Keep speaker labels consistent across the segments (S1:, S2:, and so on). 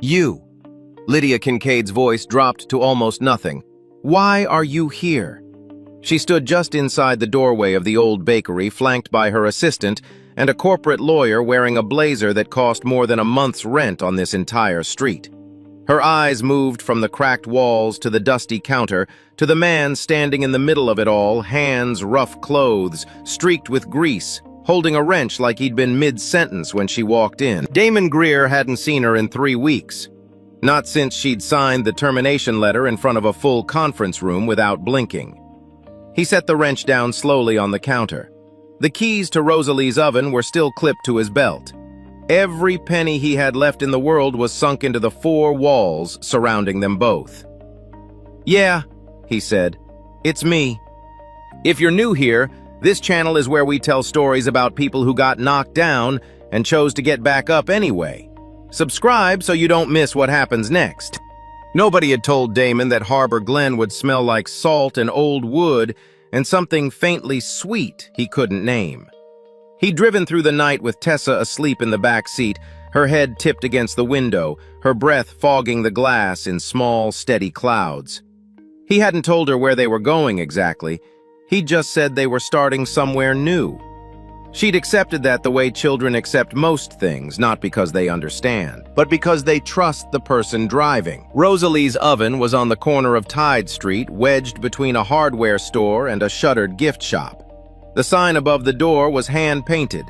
S1: You. Lydia Kincaid's voice dropped to almost nothing. Why are you here? She stood just inside the doorway of the old bakery, flanked by her assistant and a corporate lawyer wearing a blazer that cost more than a month's rent on this entire street. Her eyes moved from the cracked walls to the dusty counter to the man standing in the middle of it all, hands rough clothes, streaked with grease, holding a wrench like he'd been mid-sentence when she walked in. Damon Greer hadn't seen her in 3 weeks. Not since she'd signed the termination letter in front of a full conference room without blinking. He set the wrench down slowly on the counter. The keys to Rosalie's oven were still clipped to his belt. Every penny he had left in the world was sunk into the 4 walls surrounding them both. "Yeah," he said, "it's me. If you're new here, this channel is where we tell stories about people who got knocked down and chose to get back up anyway. Subscribe so you don't miss what happens next." Nobody had told Damon that Harbor Glen would smell like salt and old wood and something faintly sweet he couldn't name. He'd driven through the night with Tessa asleep in the back seat, her head tipped against the window, her breath fogging the glass in small, steady clouds. He hadn't told her where they were going exactly. He'd just said they were starting somewhere new. She'd accepted that the way children accept most things, not because they understand, but because they trust the person driving. Rosalie's oven was on the corner of Tide Street, wedged between a hardware store and a shuttered gift shop. The sign above the door was hand-painted.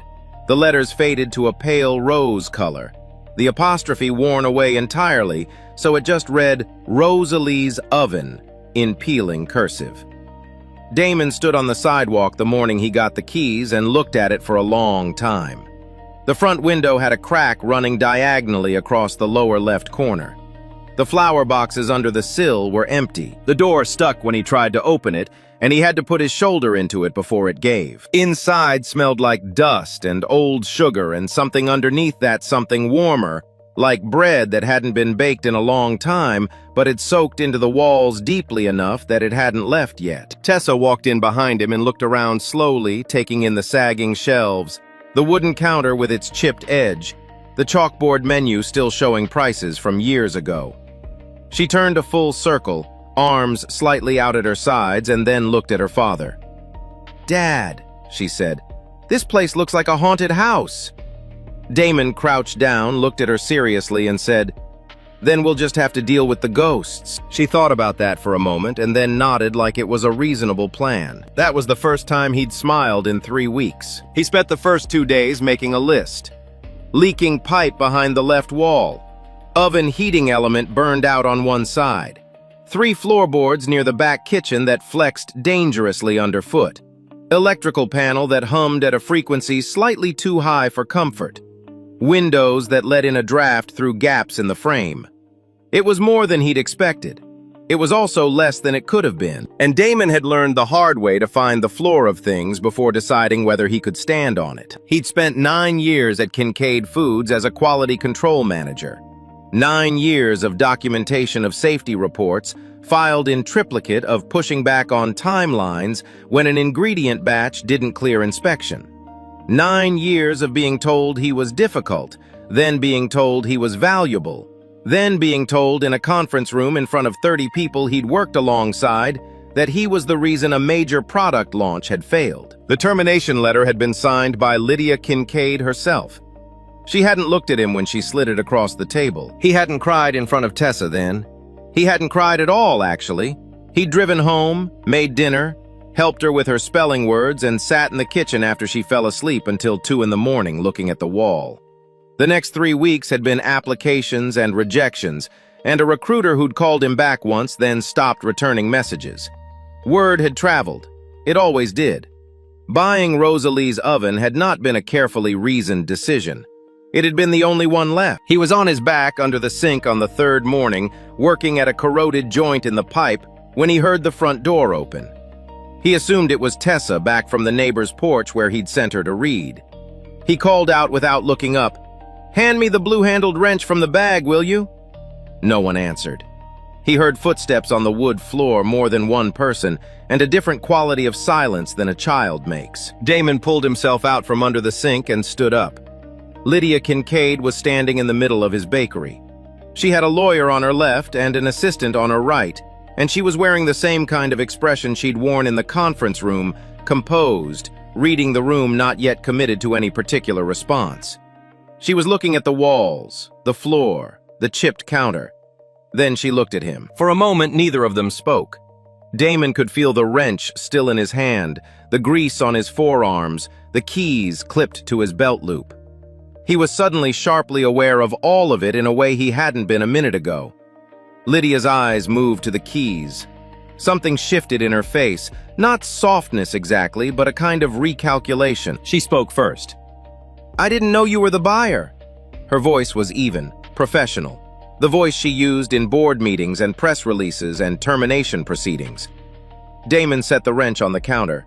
S1: The letters faded to a pale rose color. The apostrophe worn away entirely, so it just read, "Rosalie's Oven," in peeling cursive. Damon stood on the sidewalk the morning he got the keys and looked at it for a long time. The front window had a crack running diagonally across the lower left corner. The flower boxes under the sill were empty. The door stuck when he tried to open it, and he had to put his shoulder into it before it gave. Inside smelled like dust and old sugar and something underneath that something warmer, like bread that hadn't been baked in a long time, but had soaked into the walls deeply enough that it hadn't left yet. Tessa walked in behind him and looked around slowly, taking in the sagging shelves, the wooden counter with its chipped edge, the chalkboard menu still showing prices from years ago. She turned a full circle, arms slightly out at her sides, and then looked at her father. "Dad," she said, "this place looks like a haunted house." Damon crouched down, looked at her seriously, and said, "Then we'll just have to deal with the ghosts." She thought about that for a moment and then nodded like it was a reasonable plan. That was the first time he'd smiled in 3 weeks. He spent the first 2 days making a list. Leaking pipe behind the left wall. Oven heating element burned out on one side. 3 floorboards near the back kitchen that flexed dangerously underfoot. Electrical panel that hummed at a frequency slightly too high for comfort. Windows that let in a draft through gaps in the frame. It was more than he'd expected. It was also less than it could have been. And Damon had learned the hard way to find the floor of things before deciding whether he could stand on it. He'd spent 9 years at Kincaid Foods as a quality control manager. 9 years of documentation of safety reports, filed in triplicate of pushing back on timelines when an ingredient batch didn't clear inspection. 9 years of being told he was difficult, then being told he was valuable, then being told in a conference room in front of 30 people he'd worked alongside that he was the reason a major product launch had failed. The termination letter had been signed by Lydia Kincaid herself. She hadn't looked at him when she slid it across the table. He hadn't cried in front of Tessa then. He hadn't cried at all, actually. He'd driven home, made dinner, helped her with her spelling words, and sat in the kitchen after she fell asleep until 2 in the morning looking at the wall. The next 3 weeks had been applications and rejections, and a recruiter who'd called him back once then stopped returning messages. Word had traveled. It always did. Buying Rosalie's oven had not been a carefully reasoned decision. It had been the only one left. He was on his back under the sink on the 3rd morning, working at a corroded joint in the pipe, when he heard the front door open. He assumed it was Tessa back from the neighbor's porch where he'd sent her to read. He called out without looking up, "Hand me the blue-handled wrench from the bag, will you?" No one answered. He heard footsteps on the wood floor, more than one person, and a different quality of silence than a child makes. Damon pulled himself out from under the sink and stood up. Lydia Kincaid was standing in the middle of his bakery. She had a lawyer on her left and an assistant on her right, and she was wearing the same kind of expression she'd worn in the conference room, composed, reading the room, not yet committed to any particular response. She was looking at the walls, the floor, the chipped counter. Then she looked at him. For a moment, neither of them spoke. Damon could feel the wrench still in his hand, the grease on his forearms, the keys clipped to his belt loop. He was suddenly sharply aware of all of it in a way he hadn't been a minute ago. Lydia's eyes moved to the keys. Something shifted in her face, not softness exactly, but a kind of recalculation. She spoke first. "I didn't know you were the buyer." Her voice was even, professional, the voice she used in board meetings and press releases and termination proceedings. Damon set the wrench on the counter.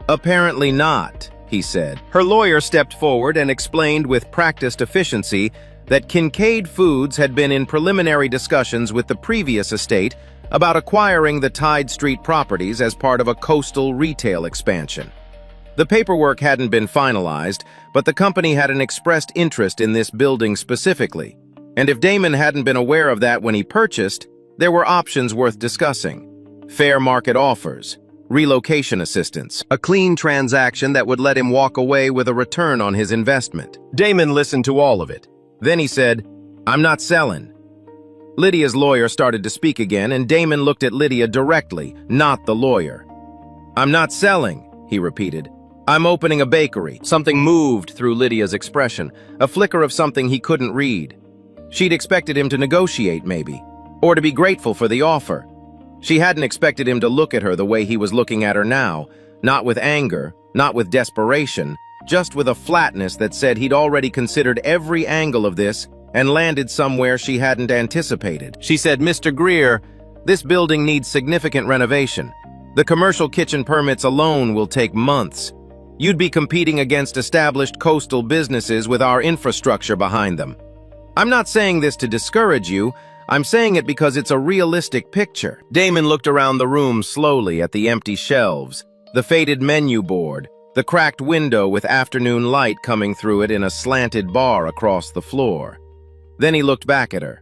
S1: "Apparently not," he said. Her lawyer stepped forward and explained with practiced efficiency that Kincaid Foods had been in preliminary discussions with the previous estate about acquiring the Tide Street properties as part of a coastal retail expansion. The paperwork hadn't been finalized, but the company had an expressed interest in this building specifically, and if Damon hadn't been aware of that when he purchased, there were options worth discussing. Fair market offers, relocation assistance, a clean transaction that would let him walk away with a return on his investment. Damon listened to all of it. Then he said, "I'm not selling." Lydia's lawyer started to speak again, and Damon looked at Lydia directly, not the lawyer. "I'm not selling," he repeated. "I'm opening a bakery." Something moved through Lydia's expression, a flicker of something he couldn't read. She'd expected him to negotiate, maybe, or to be grateful for the offer. She hadn't expected him to look at her the way he was looking at her now, not with anger, not with desperation, just with a flatness that said he'd already considered every angle of this and landed somewhere she hadn't anticipated. She said, "Mr. Greer, this building needs significant renovation. The commercial kitchen permits alone will take months. You'd be competing against established coastal businesses with our infrastructure behind them. I'm not saying this to discourage you, I'm saying it because it's a realistic picture." Damon looked around the room slowly at the empty shelves, the faded menu board, the cracked window with afternoon light coming through it in a slanted bar across the floor. Then he looked back at her.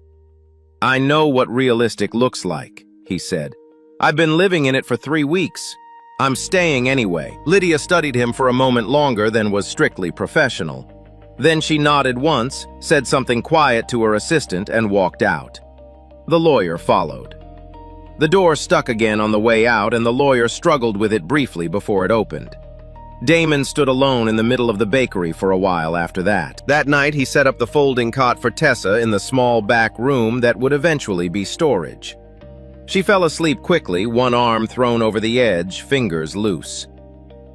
S1: "I know what realistic looks like," he said. "I've been living in it for 3 weeks. I'm staying anyway." Lydia studied him for a moment longer than was strictly professional. Then she nodded once, said something quiet to her assistant, and walked out. The lawyer followed. The door stuck again on the way out, and the lawyer struggled with it briefly before it opened. Damon stood alone in the middle of the bakery for a while after that. That night, he set up the folding cot for Tessa in the small back room that would eventually be storage. She fell asleep quickly, one arm thrown over the edge, fingers loose.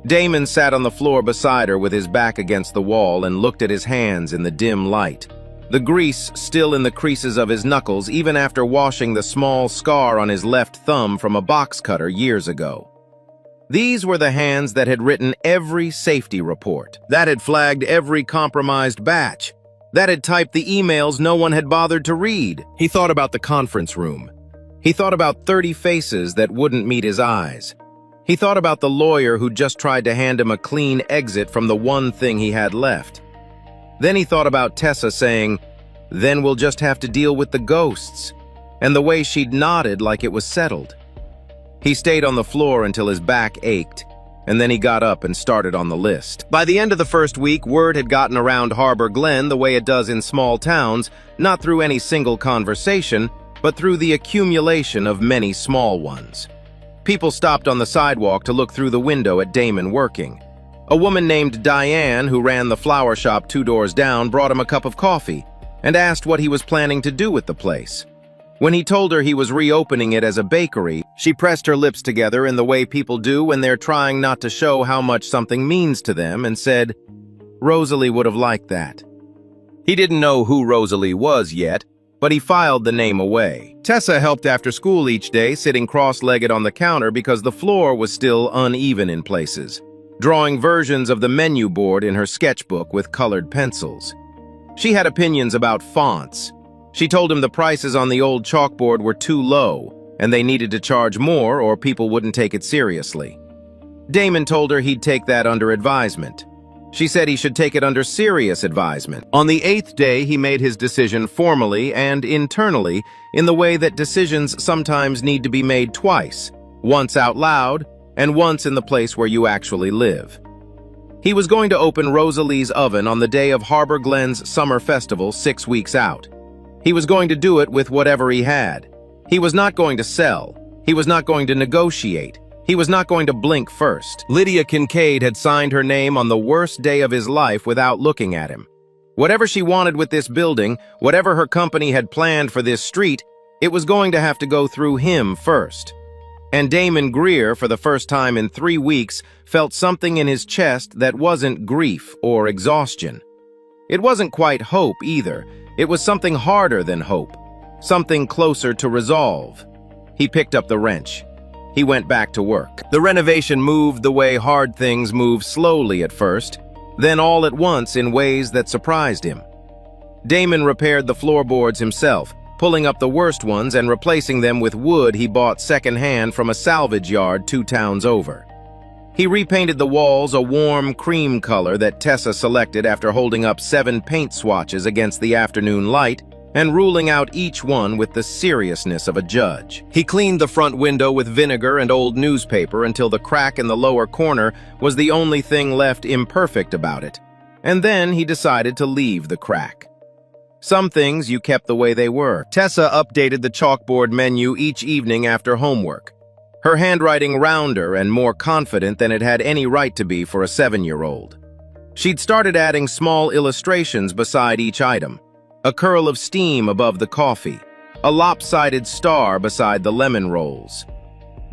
S1: Damon sat on the floor beside her with his back against the wall and looked at his hands in the dim light, the grease still in the creases of his knuckles even after washing the small scar on his left thumb from a box cutter years ago. These were the hands that had written every safety report, that had flagged every compromised batch, that had typed the emails no one had bothered to read. He thought about the conference room. He thought about 30 faces that wouldn't meet his eyes. He thought about the lawyer who just tried to hand him a clean exit from the one thing he had left. Then he thought about Tessa saying, "Then we'll just have to deal with the ghosts," and the way she'd nodded like it was settled. He stayed on the floor until his back ached, and then he got up and started on the list. By the end of the first week, word had gotten around Harbor Glen the way it does in small towns, not through any single conversation, but through the accumulation of many small ones. People stopped on the sidewalk to look through the window at Damon working. A woman named Diane, who ran the flower shop 2 doors down, brought him a cup of coffee and asked what he was planning to do with the place. When he told her he was reopening it as a bakery, she pressed her lips together in the way people do when they're trying not to show how much something means to them and said, "Rosalie would have liked that." He didn't know who Rosalie was yet, but he filed the name away. Tessa helped after school each day, sitting cross-legged on the counter because the floor was still uneven in places, drawing versions of the menu board in her sketchbook with colored pencils. She had opinions about fonts. She told him the prices on the old chalkboard were too low, and they needed to charge more or people wouldn't take it seriously. Damon told her he'd take that under advisement. She said he should take it under serious advisement. On the 8th day, he made his decision formally and internally in the way that decisions sometimes need to be made twice, once out loud and once in the place where you actually live. He was going to open Rosalie's Oven on the day of Harbor Glen's summer festival 6 weeks out. He was going to do it with whatever he had. He was not going to sell. He was not going to negotiate. He was not going to blink first. Lydia Kincaid had signed her name on the worst day of his life without looking at him. Whatever she wanted with this building, whatever her company had planned for this street, it was going to have to go through him first. And Damon Greer, for the first time in 3 weeks, felt something in his chest that wasn't grief or exhaustion. It wasn't quite hope either. It was something harder than hope, something closer to resolve. He picked up the wrench. He went back to work. The renovation moved the way hard things move slowly at first, then all at once in ways that surprised him. Damon repaired the floorboards himself, pulling up the worst ones and replacing them with wood he bought secondhand from a salvage yard 2 towns over. He repainted the walls a warm cream color that Tessa selected after holding up 7 paint swatches against the afternoon light and ruling out each one with the seriousness of a judge. He cleaned the front window with vinegar and old newspaper until the crack in the lower corner was the only thing left imperfect about it, and then he decided to leave the crack. Some things you kept the way they were. Tessa updated the chalkboard menu each evening after homework, her handwriting rounder and more confident than it had any right to be for a 7-year-old. She'd started adding small illustrations beside each item. A curl of steam above the coffee, a lopsided star beside the lemon rolls.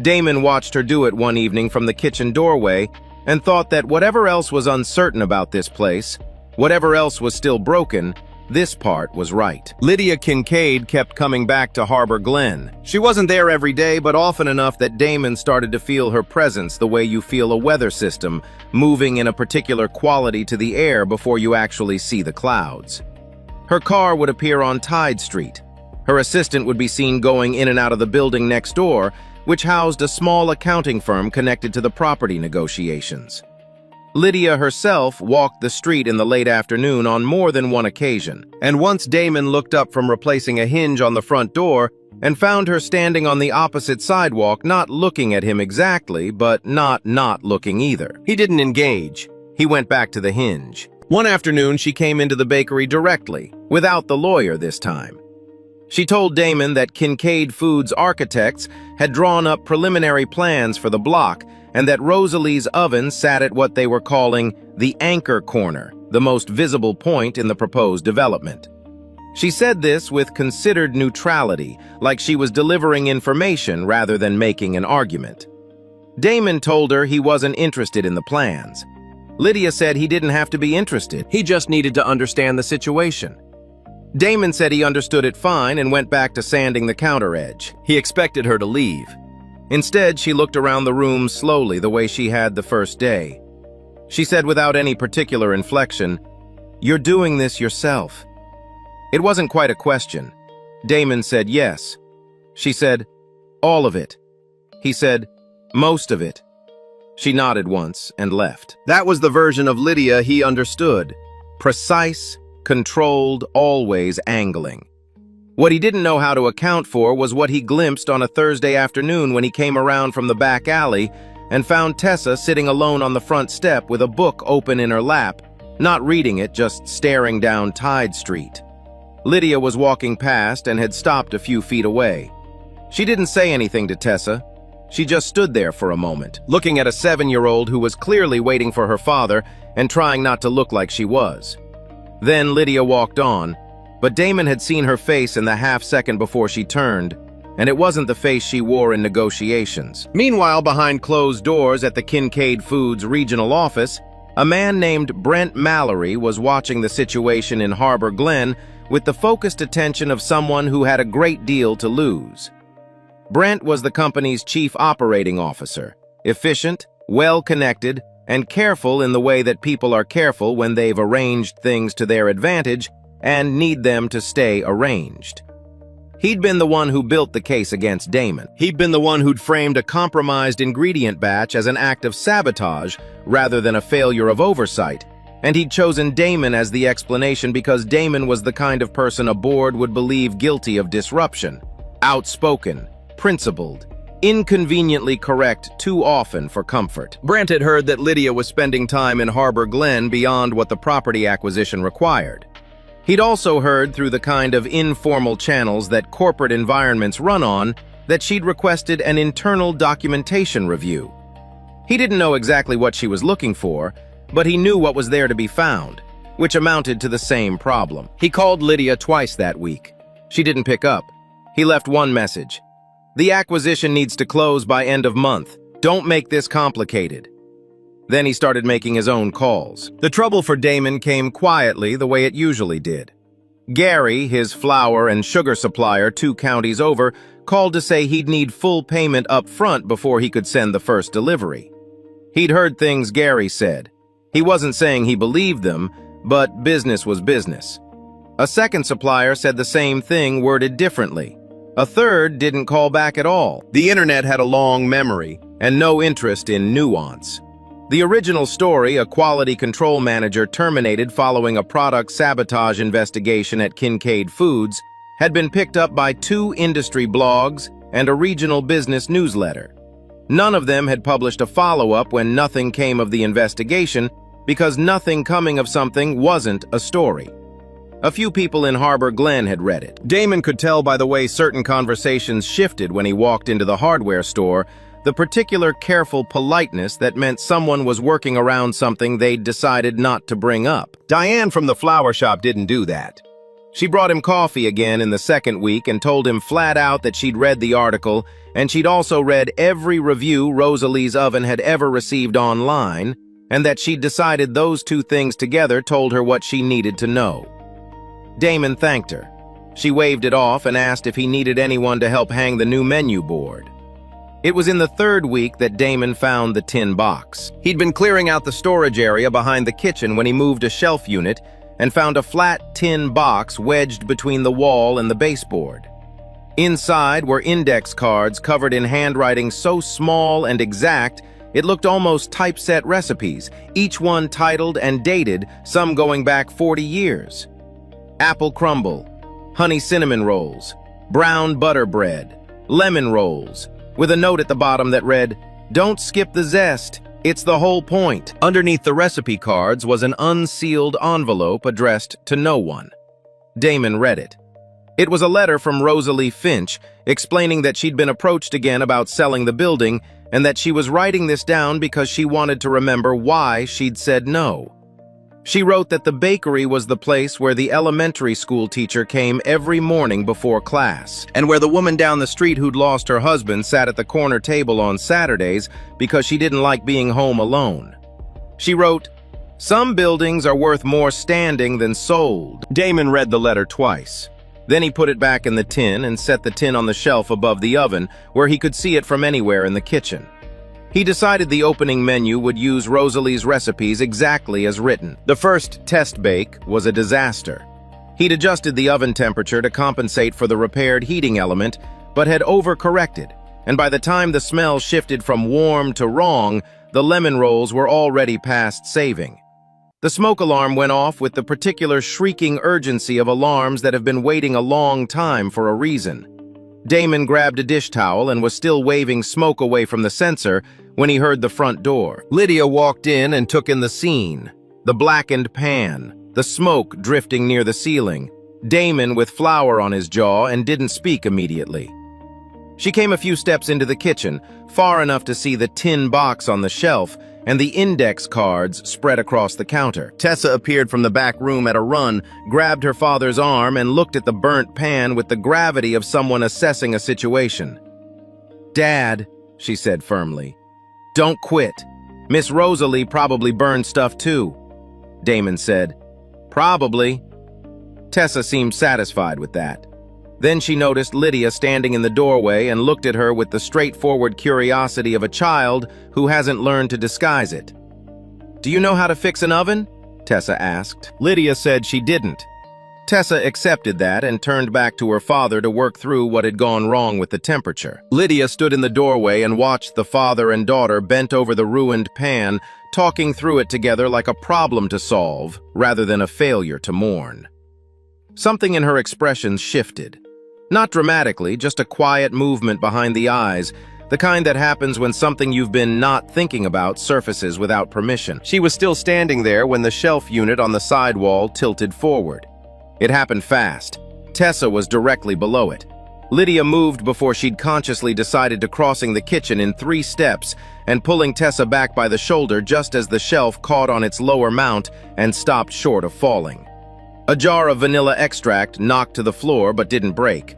S1: Damon watched her do it one evening from the kitchen doorway and thought that whatever else was uncertain about this place, whatever else was still broken, this part was right. Lydia Kincaid kept coming back to Harbor Glen. She wasn't there every day, but often enough that Damon started to feel her presence the way you feel a weather system moving in a particular quality to the air before you actually see the clouds. Her car would appear on Tide Street. Her assistant would be seen going in and out of the building next door, which housed a small accounting firm connected to the property negotiations. Lydia herself walked the street in the late afternoon on more than one occasion, and once Damon looked up from replacing a hinge on the front door and found her standing on the opposite sidewalk, not looking at him exactly, but not looking either. He didn't engage. He went back to the hinge. One afternoon, she came into the bakery directly, without the lawyer this time. She told Damon that Kincaid Foods architects had drawn up preliminary plans for the block and that Rosalie's Oven sat at what they were calling the anchor corner, the most visible point in the proposed development. She said this with considered neutrality, like she was delivering information rather than making an argument. Damon told her he wasn't interested in the plans. Lydia said he didn't have to be interested, he just needed to understand the situation. Damon said he understood it fine and went back to sanding the counter edge. He expected her to leave. Instead, she looked around the room slowly the way she had the first day. She said without any particular inflection, "You're doing this yourself." It wasn't quite a question. Damon said yes. She said, "All of it." He said, "Most of it." She nodded once and left. That was the version of Lydia he understood. Precise, controlled, always angling. What he didn't know how to account for was what he glimpsed on a Thursday afternoon when he came around from the back alley and found Tessa sitting alone on the front step with a book open in her lap, not reading it, just staring down Tide Street. Lydia was walking past and had stopped a few feet away. She didn't say anything to Tessa. She just stood there for a moment, looking at a 7-year-old who was clearly waiting for her father and trying not to look like she was. Then Lydia walked on, but Damon had seen her face in the half-second before she turned, and it wasn't the face she wore in negotiations. Meanwhile, behind closed doors at the Kincaid Foods regional office, a man named Brent Mallory was watching the situation in Harbor Glen with the focused attention of someone who had a great deal to lose. Brent was the company's chief operating officer, efficient, well-connected, and careful in the way that people are careful when they've arranged things to their advantage and need them to stay arranged. He'd been the one who built the case against Damon. He'd been the one who'd framed a compromised ingredient batch as an act of sabotage rather than a failure of oversight, And he'd chosen Damon as the explanation because Damon was the kind of person a board would believe guilty of disruption. Outspoken, principled, inconveniently correct too often for comfort. Brent had heard that Lydia was spending time in Harbor Glen beyond what the property acquisition required. He'd also heard through the kind of informal channels that corporate environments run on that she'd requested an internal documentation review. He didn't know exactly what she was looking for, but he knew what was there to be found, which amounted to the same problem. He called Lydia twice that week. She didn't pick up. He left one message. "The acquisition needs to close by end of month. Don't make this complicated." Then he started making his own calls. The trouble for Damon came quietly the way it usually did. Gary, his flour and sugar supplier 2 counties over, called to say he'd need full payment up front before he could send the first delivery. He'd heard things Gary said. He wasn't saying he believed them, but business was business. A second supplier said the same thing worded differently. A third didn't call back at all. The internet had a long memory and no interest in nuance. The original story, a quality control manager terminated following a product sabotage investigation at Kincaid Foods, had been picked up by 2 industry blogs and a regional business newsletter. None of them had published a follow-up when nothing came of the investigation because nothing coming of something wasn't a story. A few people in Harbor Glen had read it. Damon could tell by the way certain conversations shifted when he walked into the hardware store, the particular careful politeness that meant someone was working around something they'd decided not to bring up. Diane from the flower shop didn't do that. She brought him coffee again in the second week and told him flat out that she'd read the article and she'd also read every review Rosalie's Oven had ever received online, and that she'd decided those 2 things together told her what she needed to know. Damon thanked her. She waved it off and asked if he needed anyone to help hang the new menu board. It was in the 3rd week that Damon found the tin box. He'd been clearing out the storage area behind the kitchen when he moved a shelf unit and found a flat tin box wedged between the wall and the baseboard. Inside were index cards covered in handwriting so small and exact it looked almost typeset recipes, each one titled and dated, some going back 40 years. Apple crumble, honey cinnamon rolls, brown butter bread, lemon rolls, with a note at the bottom that read, "Don't skip the zest, it's the whole point." Underneath the recipe cards was an unsealed envelope addressed to no one. Damon read it. It was a letter from Rosalie Finch explaining that she'd been approached again about selling the building and that she was writing this down because she wanted to remember why she'd said no. She wrote that the bakery was the place where the elementary school teacher came every morning before class, and where the woman down the street who'd lost her husband sat at the corner table on Saturdays because she didn't like being home alone. She wrote, "Some buildings are worth more standing than sold." Damon read the letter twice. Then he put it back in the tin and set the tin on the shelf above the oven, where he could see it from anywhere in the kitchen. He decided the opening menu would use Rosalie's recipes exactly as written. The first test bake was a disaster. He'd adjusted the oven temperature to compensate for the repaired heating element, but had overcorrected, and by the time the smell shifted from warm to wrong, the lemon rolls were already past saving. The smoke alarm went off with the particular shrieking urgency of alarms that have been waiting a long time for a reason. Damon grabbed a dish towel and was still waving smoke away from the sensor when he heard the front door. Lydia walked in and took in the scene. The blackened pan, the smoke drifting near the ceiling, Damon with flour on his jaw and didn't speak immediately. She came a few steps into the kitchen, far enough to see the tin box on the shelf and the index cards spread across the counter. Tessa appeared from the back room at a run, grabbed her father's arm, and looked at the burnt pan with the gravity of someone assessing a situation. "Dad," she said firmly, "don't quit. Miss Rosalie probably burned stuff too." Damon said, "Probably." Tessa seemed satisfied with that. Then she noticed Lydia standing in the doorway and looked at her with the straightforward curiosity of a child who hasn't learned to disguise it. "Do you know how to fix an oven?" Tessa asked. Lydia said she didn't. Tessa accepted that and turned back to her father to work through what had gone wrong with the temperature. Lydia stood in the doorway and watched the father and daughter bent over the ruined pan, talking through it together like a problem to solve rather than a failure to mourn. Something in her expressions shifted. Not dramatically, just a quiet movement behind the eyes, the kind that happens when something you've been not thinking about surfaces without permission. She was still standing there when the shelf unit on the side wall tilted forward. It happened fast. Tessa was directly below it. Lydia moved before she'd consciously decided to crossing the kitchen in 3 steps and pulling Tessa back by the shoulder just as the shelf caught on its lower mount and stopped short of falling. A jar of vanilla extract knocked to the floor but didn't break.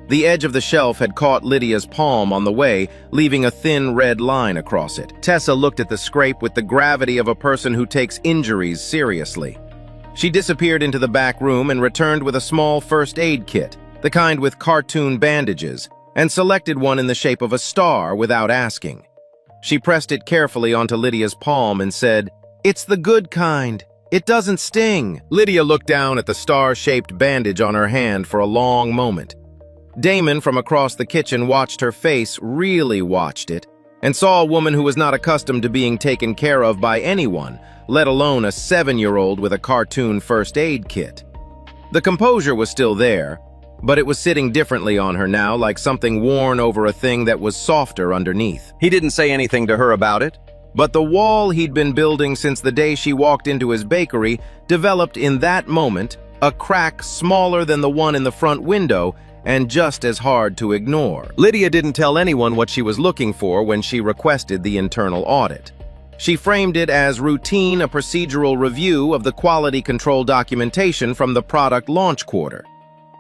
S1: The edge of the shelf had caught Lydia's palm on the way, leaving a thin red line across it. Tessa looked at the scrape with the gravity of a person who takes injuries seriously. She disappeared into the back room and returned with a small first aid kit, the kind with cartoon bandages, and selected one in the shape of a star without asking. She pressed it carefully onto Lydia's palm and said, "It's the good kind. It doesn't sting." Lydia looked down at the star-shaped bandage on her hand for a long moment. Damon from across the kitchen watched her face, really watched it, and saw a woman who was not accustomed to being taken care of by anyone, let alone a 7-year-old with a cartoon first aid kit. The composure was still there, but it was sitting differently on her now, like something worn over a thing that was softer underneath. He didn't say anything to her about it, but the wall he'd been building since the day she walked into his bakery developed in that moment, a crack smaller than the one in the front window and just as hard to ignore. Lydia didn't tell anyone what she was looking for when she requested the internal audit. She framed it as routine, a procedural review of the quality control documentation from the product launch quarter.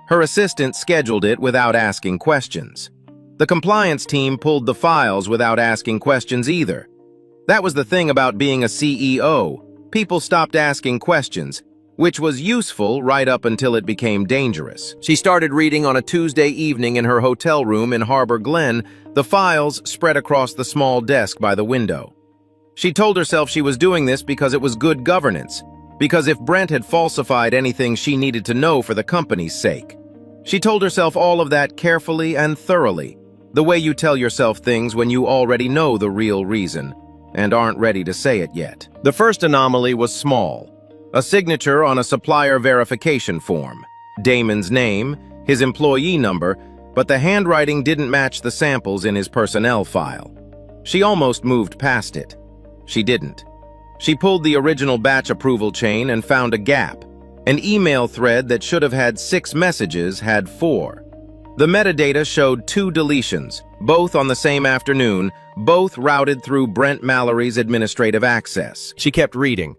S1: Her assistant scheduled it without asking questions. The compliance team pulled the files without asking questions either. That was the thing about being a CEO. People stopped asking questions, which was useful right up until it became dangerous. She started reading on a Tuesday evening in her hotel room in Harbor Glen, the files spread across the small desk by the window. She told herself she was doing this because it was good governance, because if Brent had falsified anything she needed to know for the company's sake. She told herself all of that carefully and thoroughly, the way you tell yourself things when you already know the real reason and aren't ready to say it yet. The first anomaly was small. A signature on a supplier verification form. Damon's name, his employee number, but the handwriting didn't match the samples in his personnel file. She almost moved past it. She didn't. She pulled the original batch approval chain and found a gap. An email thread that should have had 6 messages had 4. The metadata showed 2 deletions, both on the same afternoon, both routed through Brent Mallory's administrative access. She kept reading.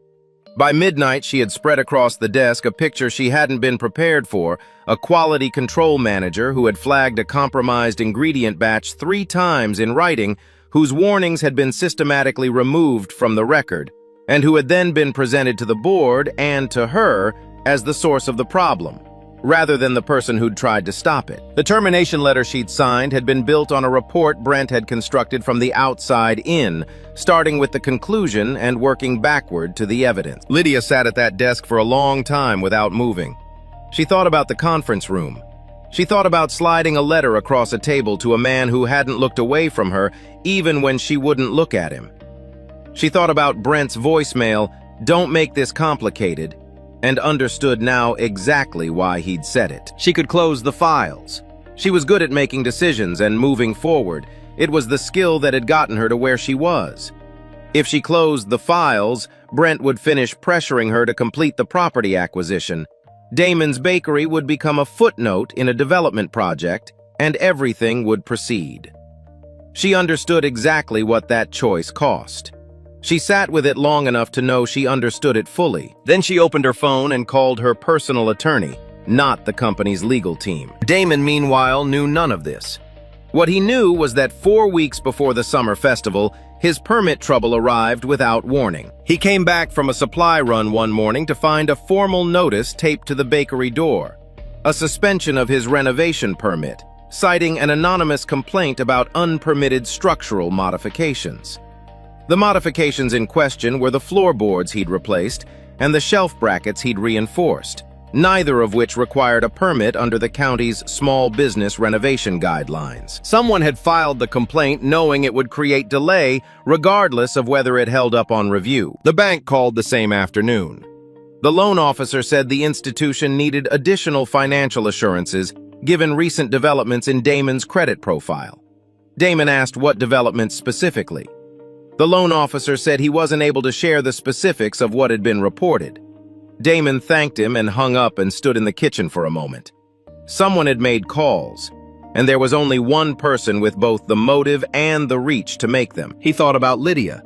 S1: By midnight, she had spread across the desk a picture she hadn't been prepared for, a quality control manager who had flagged a compromised ingredient batch 3 times in writing, whose warnings had been systematically removed from the record, and who had then been presented to the board and to her as the source of the problem, rather than the person who'd tried to stop it. The termination letter she'd signed had been built on a report Brent had constructed from the outside in, starting with the conclusion and working backward to the evidence. Lydia sat at that desk for a long time without moving. She thought about the conference room. She thought about sliding a letter across a table to a man who hadn't looked away from her, even when she wouldn't look at him. She thought about Brent's voicemail, "Don't make this complicated," and understood now exactly why he'd said it. She could close the files. She was good at making decisions and moving forward. It was the skill that had gotten her to where she was. If she closed the files, Brent would finish pressuring her to complete the property acquisition. Damon's Bakery would become a footnote in a development project, and everything would proceed. She understood exactly what that choice cost. She sat with it long enough to know she understood it fully. Then she opened her phone and called her personal attorney, not the company's legal team. Damon, meanwhile, knew none of this. What he knew was that 4 weeks before the summer festival, his permit trouble arrived without warning. He came back from a supply run one morning to find a formal notice taped to the bakery door, a suspension of his renovation permit, citing an anonymous complaint about unpermitted structural modifications. The modifications in question were the floorboards he'd replaced and the shelf brackets he'd reinforced. neither of which required a permit under the county's small business renovation guidelines. Someone had filed the complaint knowing it would create delay regardless of whether it held up on review. The bank called the same afternoon. The loan officer said the institution needed additional financial assurances given recent developments in Damon's credit profile. Damon asked what developments specifically. The loan officer said he wasn't able to share the specifics of what had been reported. Damon thanked him and hung up and stood in the kitchen for a moment. Someone had made calls, and there was only one person with both the motive and the reach to make them. He thought about Lydia.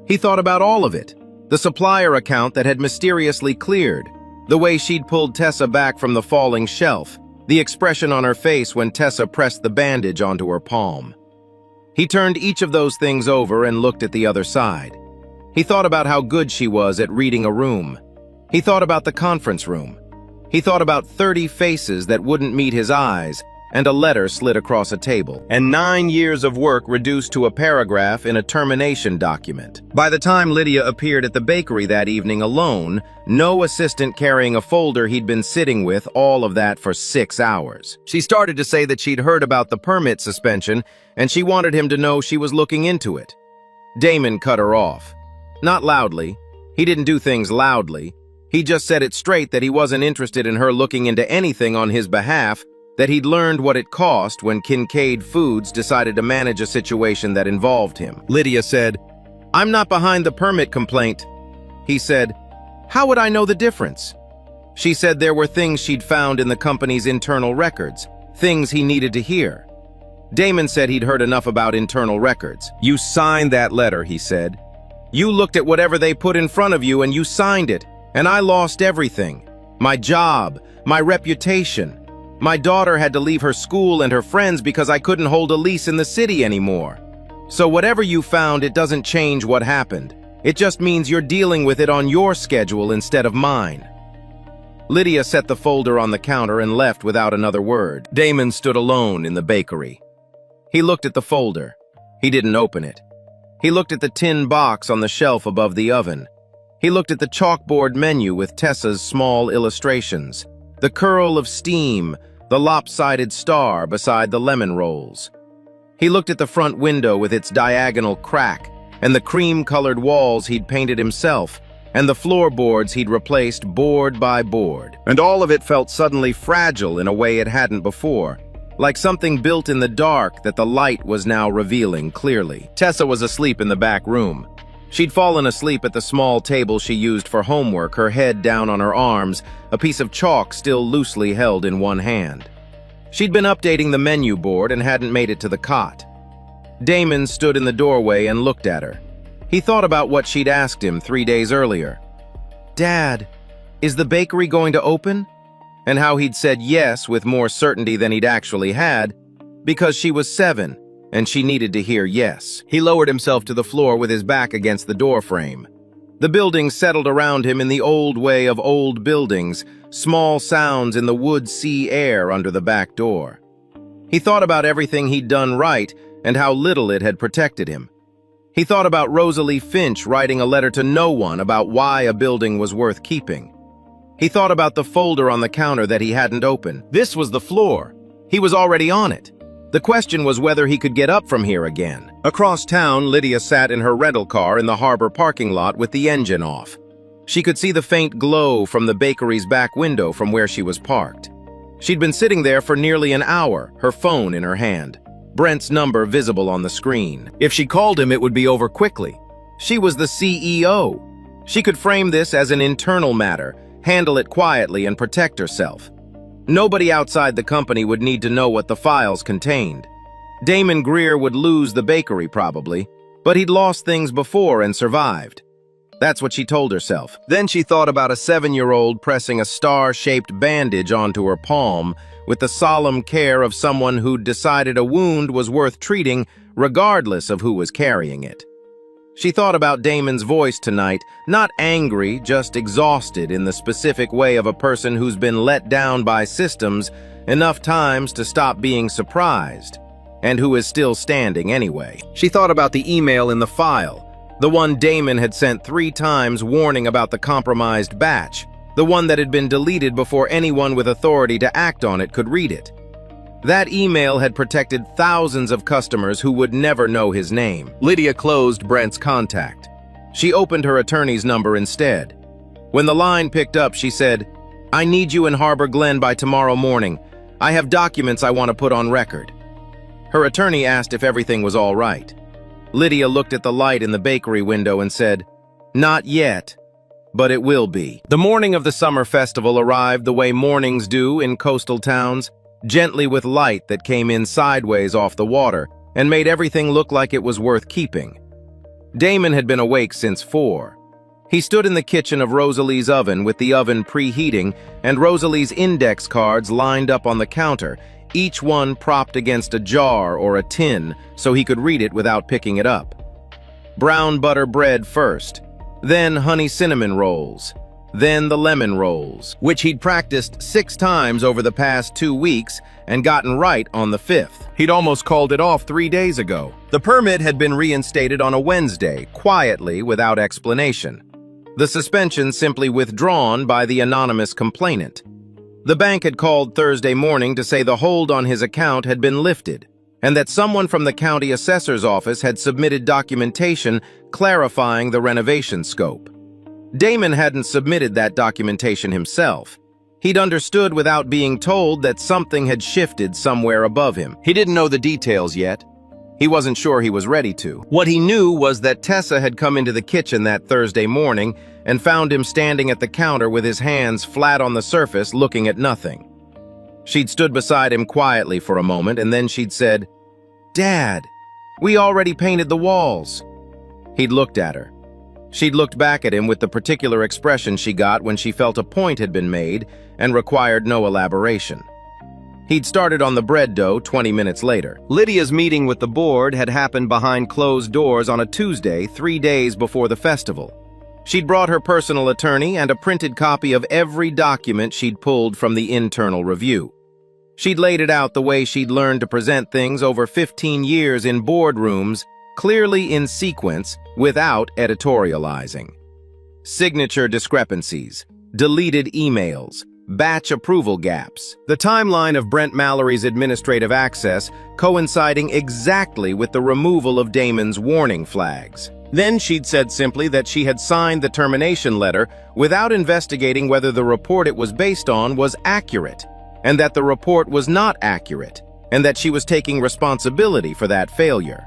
S1: He thought about all of it. The supplier account that had mysteriously cleared, the way she'd pulled Tessa back from the falling shelf, the expression on her face when Tessa pressed the bandage onto her palm. He turned each of those things over and looked at the other side. He thought about how good she was at reading a room. He thought about the conference room. He thought about 30 faces that wouldn't meet his eyes, and a letter slid across a table, and 9 years of work reduced to a paragraph in a termination document. By the time Lydia appeared at the bakery that evening alone, no assistant carrying a folder he'd been sitting with all of that for 6 hours. She started to say that she'd heard about the permit suspension, and she wanted him to know she was looking into it. Damon cut her off. Not loudly. He didn't do things loudly. He just said it straight that he wasn't interested in her looking into anything on his behalf, that he'd learned what it cost when Kincaid Foods decided to manage a situation that involved him. Lydia said, "I'm not behind the permit complaint." He said, "How would I know the difference?" She said there were things she'd found in the company's internal records, things he needed to hear. Damon said he'd heard enough about internal records. "You signed that letter," he said. "You looked at whatever they put in front of you and you signed it. And I lost everything. My job, my reputation. My daughter had to leave her school and her friends because I couldn't hold a lease in the city anymore. So whatever you found, it doesn't change what happened. It just means you're dealing with it on your schedule instead of mine." Lydia set the folder on the counter and left without another word. Damon stood alone in the bakery. He looked at the folder. He didn't open it. He looked at the tin box on the shelf above the oven. He looked at the chalkboard menu with Tessa's small illustrations, the curl of steam, the lopsided star beside the lemon rolls. He looked at the front window with its diagonal crack, and the cream-colored walls he'd painted himself, and the floorboards he'd replaced board by board. And all of it felt suddenly fragile in a way it hadn't before, like something built in the dark that the light was now revealing clearly. Tessa was asleep in the back room. She'd fallen asleep at the small table she used for homework, her head down on her arms, a piece of chalk still loosely held in one hand. She'd been updating the menu board and hadn't made it to the cot. Damon stood in the doorway and looked at her. He thought about what she'd asked him 3 days earlier. "Dad, is the bakery going to open?" And how he'd said yes with more certainty than he'd actually had, because she was 7. And she needed to hear yes. He lowered himself to the floor with his back against the doorframe. The buildings settled around him in the old way of old buildings, small sounds in the wood-sea air under the back door. He thought about everything he'd done right and how little it had protected him. He thought about Rosalie Finch writing a letter to no one about why a building was worth keeping. He thought about the folder on the counter that he hadn't opened. This was the floor. He was already on it. The question was whether he could get up from here again. Across town, Lydia sat in her rental car in the harbor parking lot with the engine off. She could see the faint glow from the bakery's back window from where she was parked. She'd been sitting there for nearly an hour, her phone in her hand, Brent's number visible on the screen. If she called him, it would be over quickly. She was the CEO. She could frame this as an internal matter, handle it quietly, and protect herself. Nobody outside the company would need to know what the files contained. Damon Greer would lose the bakery probably, but he'd lost things before and survived. That's what she told herself. Then she thought about a 7-year-old pressing a star-shaped bandage onto her palm with the solemn care of someone who'd decided a wound was worth treating regardless of who was carrying it. She thought about Damon's voice tonight, not angry, just exhausted in the specific way of a person who's been let down by systems enough times to stop being surprised, and who is still standing anyway. She thought about the email in the file, the one Damon had sent 3 times warning about the compromised batch, the one that had been deleted before anyone with authority to act on it could read it. That email had protected thousands of customers who would never know his name. Lydia closed Brent's contact. She opened her attorney's number instead. When the line picked up, she said, "I need you in Harbor Glen by tomorrow morning. I have documents I want to put on record." Her attorney asked if everything was all right. Lydia looked at the light in the bakery window and said, "Not yet, but it will be." The morning of the summer festival arrived the way mornings do in coastal towns, gently with light that came in sideways off the water and made everything look like it was worth keeping. Damon had been awake since 4. He stood in the kitchen of Rosalie's oven with the oven preheating and Rosalie's index cards lined up on the counter, each one propped against a jar or a tin so he could read it without picking it up. Brown butter bread first, then honey cinnamon rolls, then the lemon rolls, which he'd practiced 6 times over the past 2 weeks and gotten right on the 5th. He'd almost called it off 3 days ago. The permit had been reinstated on a Wednesday, quietly, without explanation. The suspension simply withdrawn by the anonymous complainant. The bank had called Thursday morning to say the hold on his account had been lifted, and that someone from the county assessor's office had submitted documentation clarifying the renovation scope. Damon hadn't submitted that documentation himself. He'd understood without being told that something had shifted somewhere above him. He didn't know the details yet. He wasn't sure he was ready to. What he knew was that Tessa had come into the kitchen that Thursday morning and found him standing at the counter with his hands flat on the surface looking at nothing. She'd stood beside him quietly for a moment and then she'd said, "Dad, we already painted the walls." He'd looked at her. She'd looked back at him with the particular expression she got when she felt a point had been made and required no elaboration. He'd started on the bread dough 20 minutes later. Lydia's meeting with the board had happened behind closed doors on a Tuesday, 3 days before the festival. She'd brought her personal attorney and a printed copy of every document she'd pulled from the internal review. She'd laid it out the way she'd learned to present things over 15 years in boardrooms, clearly in sequence, without editorializing. Signature discrepancies, deleted emails, batch approval gaps. The timeline of Brent Mallory's administrative access coinciding exactly with the removal of Damon's warning flags. Then she'd said simply that she had signed the termination letter without investigating whether the report it was based on was accurate, and that the report was not accurate, and that she was taking responsibility for that failure.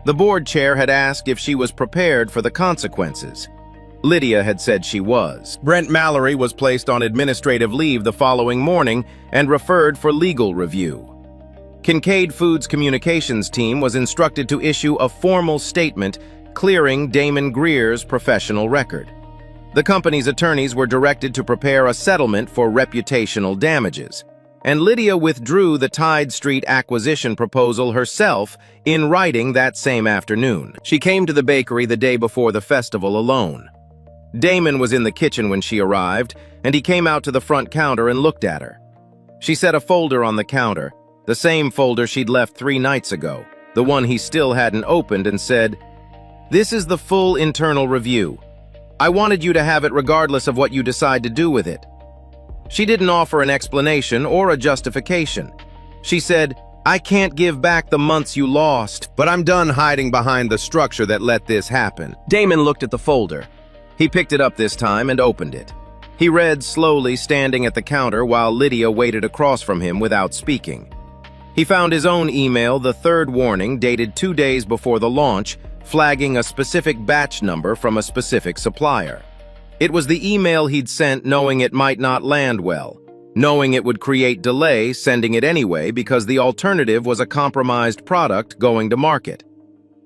S1: The board chair had asked if she was prepared for the consequences. Lydia had said she was. Brent Mallory was placed on administrative leave the following morning and referred for legal review. Kincaid Foods communications team was instructed to issue a formal statement clearing Damon Greer's professional record. The company's attorneys were directed to prepare a settlement for reputational damages, and Lydia withdrew the Tide Street acquisition proposal herself in writing that same afternoon. She came to the bakery the day before the festival alone. Damon was in the kitchen when she arrived, and he came out to the front counter and looked at her. She set a folder on the counter, the same folder she'd left 3 nights ago, the one he still hadn't opened, and said, "This is the full internal review. I wanted you to have it regardless of what you decide to do with it." She didn't offer an explanation or a justification. She said, "I can't give back the months you lost, but I'm done hiding behind the structure that let this happen." Damon looked at the folder. He picked it up this time and opened it. He read slowly, standing at the counter while Lydia waited across from him without speaking. He found his own email, the 3rd warning, dated 2 days before the launch, flagging a specific batch number from a specific supplier. It was the email he'd sent knowing it might not land well, knowing it would create delay sending it anyway because the alternative was a compromised product going to market.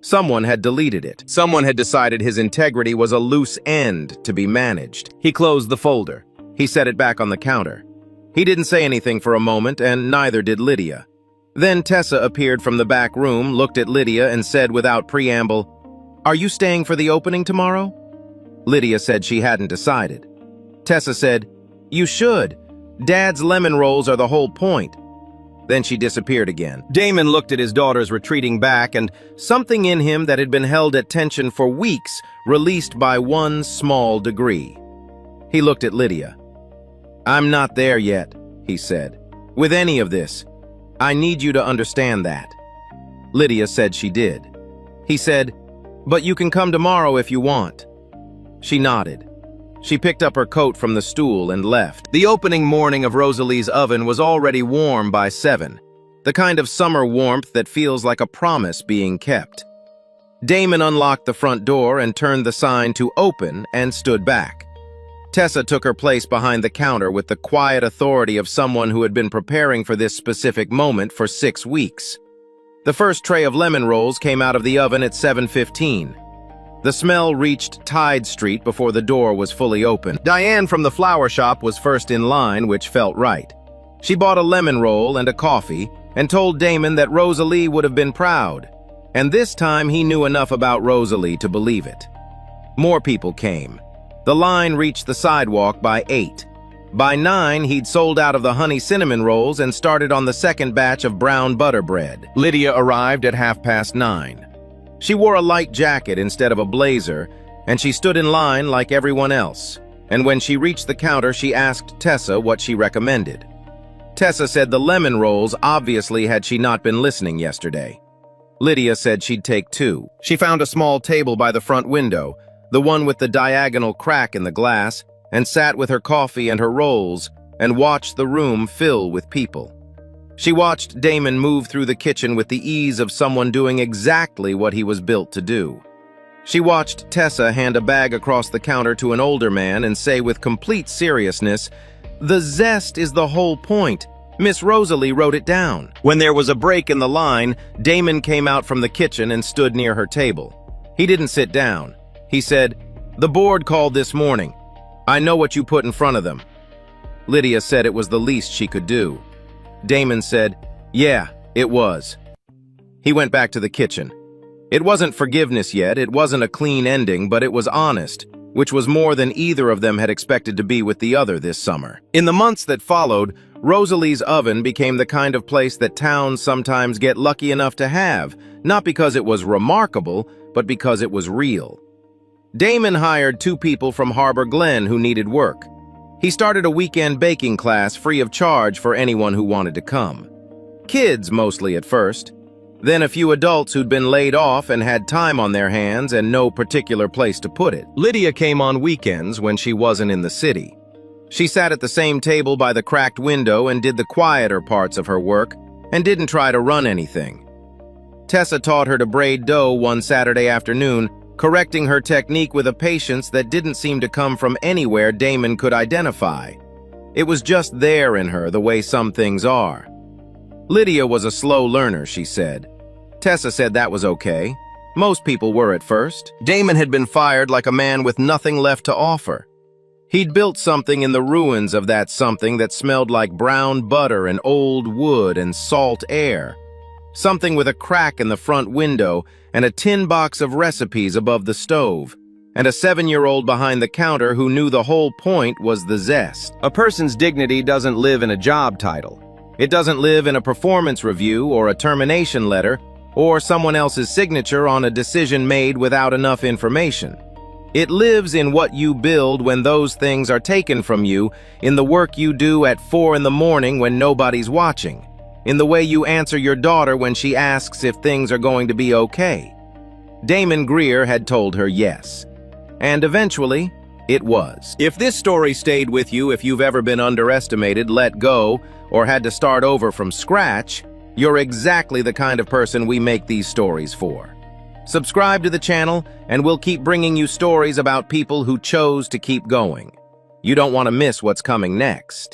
S1: Someone had deleted it. Someone had decided his integrity was a loose end to be managed. He closed the folder. He set it back on the counter. He didn't say anything for a moment, and neither did Lydia. Then Tessa appeared from the back room, looked at Lydia, and said without preamble, "Are you staying for the opening tomorrow?" Lydia said she hadn't decided. Tessa said, "You should. Dad's lemon rolls are the whole point." Then she disappeared again. Damon looked at his daughter's retreating back, and something in him that had been held at tension for weeks released by one small degree. He looked at Lydia. "I'm not there yet," he said. "With any of this. I need you to understand that." Lydia said she did. He said, "But you can come tomorrow if you want." She nodded. She picked up her coat from the stool and left. The opening morning of Rosalie's oven was already warm by 7, the kind of summer warmth that feels like a promise being kept. Damon unlocked the front door and turned the sign to open and stood back. Tessa took her place behind the counter with the quiet authority of someone who had been preparing for this specific moment for 6 weeks. The first tray of lemon rolls came out of the oven at 7:15. The smell reached Tide Street before the door was fully open. Diane from the flower shop was first in line, which felt right. She bought a lemon roll and a coffee and told Damon that Rosalie would have been proud. And this time he knew enough about Rosalie to believe it. More people came. The line reached the sidewalk by 8. By 9, he'd sold out of the honey cinnamon rolls and started on the second batch of brown butter bread. Lydia arrived at 9:30. She wore a light jacket instead of a blazer, and she stood in line like everyone else. And when she reached the counter, she asked Tessa what she recommended. Tessa said the lemon rolls, obviously had she not been listening yesterday. Lydia said she'd take 2. She found a small table by the front window, the one with the diagonal crack in the glass, and sat with her coffee and her rolls and watched the room fill with people. She watched Damon move through the kitchen with the ease of someone doing exactly what he was built to do. She watched Tessa hand a bag across the counter to an older man and say with complete seriousness, "The zest is the whole point. Miss Rosalie wrote it down." When there was a break in the line, Damon came out from the kitchen and stood near her table. He didn't sit down. He said, "The board called this morning. I know what you put in front of them." Lydia said it was the least she could do. Damon said, "Yeah, it was." He went back to the kitchen. It wasn't forgiveness yet, it wasn't a clean ending, but it was honest, which was more than either of them had expected to be with the other this summer. In the months that followed, Rosalie's oven became the kind of place that towns sometimes get lucky enough to have, not because it was remarkable, but because it was real. Damon hired 2 people from Harbor Glen who needed work. He started a weekend baking class free of charge for anyone who wanted to come. Kids mostly at first, then a few adults who'd been laid off and had time on their hands and no particular place to put it. Lydia came on weekends when she wasn't in the city. She sat at the same table by the cracked window and did the quieter parts of her work and didn't try to run anything. Tessa taught her to braid dough one Saturday afternoon, correcting her technique with a patience that didn't seem to come from anywhere Damon could identify. It was just there in her, the way some things are. Lydia was a slow learner, she said. Tessa said that was okay. Most people were at first. Damon had been fired like a man with nothing left to offer. He'd built something in the ruins of that something that smelled like brown butter and old wood and salt air. Something with a crack in the front window and a tin box of recipes above the stove, and a 7-year-old behind the counter who knew the whole point was the zest. A person's dignity doesn't live in a job title. It doesn't live in a performance review or a termination letter or someone else's signature on a decision made without enough information. It lives in what you build when those things are taken from you, in the work you do at 4 in the morning when nobody's watching, in the way you answer your daughter when she asks if things are going to be okay. Damon Greer had told her yes. And eventually, it was. If this story stayed with you, if you've ever been underestimated, let go, or had to start over from scratch, you're exactly the kind of person we make these stories for. Subscribe to the channel, and we'll keep bringing you stories about people who chose to keep going. You don't want to miss what's coming next.